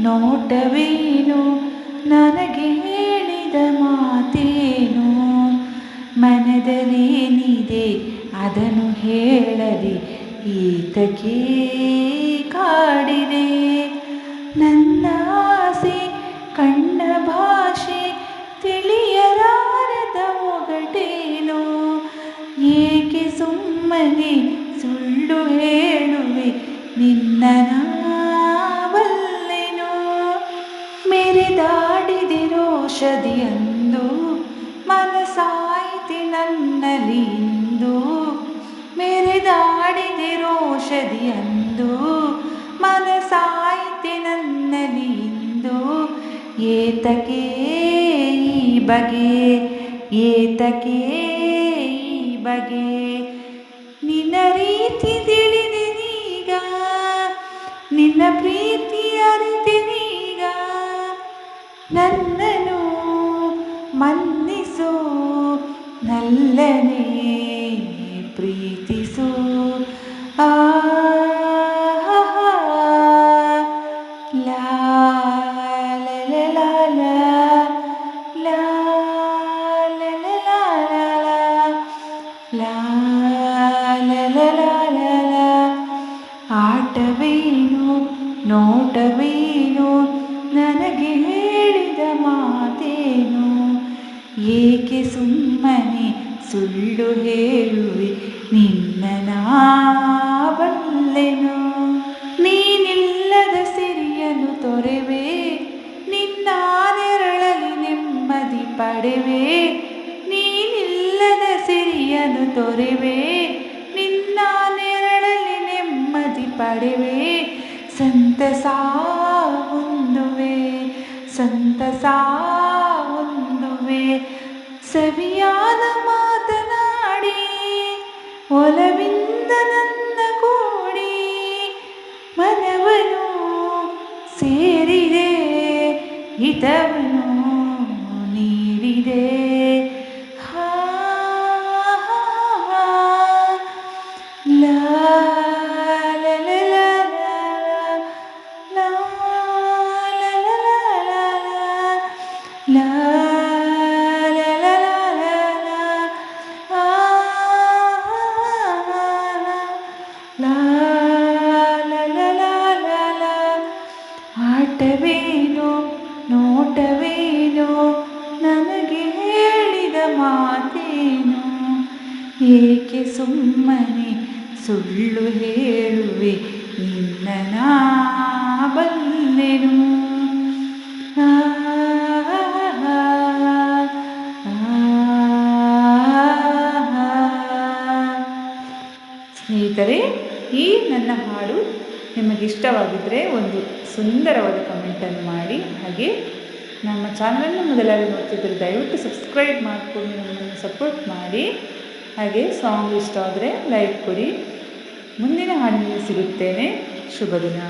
ನೋಟವೇನು ನನಗೆ ಹೇಳಿದ ಮಾತೇನು ಮನದಲ್ಲೇನಿದೆ ಅದನ್ನು ಹೇಳಲಿ ಈತಕ್ಕೆ ಕಾಡಿದೆ ನನ್ನ ಆಸೆ ಕಣ್ಣ ಭಾಷೆ ತಿಳಿಯಲಾರದ ಒಗಟೇನು ಏಕೆ ಸುಮ್ಮನೆ ಸುಳ್ಳು ಹೇಳುವೆ ನಿನ್ನ ಬಲ್ಲೆನು ಮೆರೆದಾಡಿದೆ ರೋಷದಿಯಂದು ಮನಸಾಯಿತೆ ನನ್ನಲ್ಲಿ ಇಂದು ಮೆರೆದಾಡಿದೆ ರೋಷದಿಯಂದು ಮನಸಾಯಿತೆ ನನ್ನಲ್ಲಿ ಇಂದು ಏತಕ್ಕೆ ಈ ಬಗೆ ಏತಕ್ಕೆ ಈ ಬಗೆ ನಿನ್ನ ರೀತಿ ತಿಳಿದೆನೀಗ ನಿನ್ನ ಪ್ರೀತಿ ಅರಿತೆನೀಗ ನನ್ನನ್ನು ಮನ್ನಿಸು ನಲ್ಲನೇ ಪ್ರೀತಿಸು ಆ ಲಾ ಆಟವೇನು ನೋಟವೇನು ನನಗೆ ಹೇಳಿದ ಮಾತೇನು ಏಕೆ ಸುಮ್ಮನೆ ಸುಳ್ಳು ಹೇಳುವೆ ನಿನ್ನ ಬಲ್ಲೆನು ನೀನಿಲ್ಲದ ಸಿರಿಯನು ತೊರೆವೆ ನಿನ್ನ ನೆರಳಲ್ಲಿ ನೆಮ್ಮದಿ ಪಡೆವೆ ನೀನಿಲ್ಲದ ಸಿರಿಯನು ತೊರೆವೆ ನಿನ್ನ ನೆರಳಲ್ಲಿ ನೆಮ್ಮದಿ ಪಡೆವೆ ಸಂತಸ ಹೊಂದುವೆ ಸಂತಸ ಹೊಂದುವೆ ಸವಿಯಾದ ಮಾತನಾಡಿ ಒಲವಿಂದ ನನ್ನ ಕೂಡಿ ಮನವನು ಸೇರಿದೆ ಹಿತವನು ನೀಡಿದೆ ಆಟವೇನು ನೋಟವೇನು ನನಗೆ ಹೇಳಿದ ಮಾತೇನು ಏಕೆ ಸುಮ್ಮನೆ ಸುಳ್ಳು ಹೇಳುವೆ ನಿನ್ನ ಬಲ್ಲೆನು ಸ್ನೇಹಿತರೆ, ಈ ನನ್ನ ಹಾಡು ನಿಮಗಿಷ್ಟವಾಗಿದ್ದರೆ ಒಂದು ಸುಂದರವಾದ ಕಮೆಂಟನ್ನು ಮಾಡಿ. ಹಾಗೆ ನಮ್ಮ ಚಾನಲನ್ನು ಮೊದಲಾಗಿ ನೋಡ್ತಿದ್ದರೆ ದಯವಿಟ್ಟು ಸಬ್ಸ್ಕ್ರೈಬ್ ಮಾಡಿಕೊಂಡು ನಮ್ಮನ್ನು ಸಪೋರ್ಟ್ ಮಾಡಿ. ಹಾಗೆ ಸಾಂಗ್ ಇಷ್ಟ ಆದರೆ ಲೈಕ್ ಕೊಡಿ. ಮುಂದಿನ ಹಾಡಿನಲ್ಲಿ ಸಿಗುತ್ತೇನೆ. ಶುಭ ದಿನ.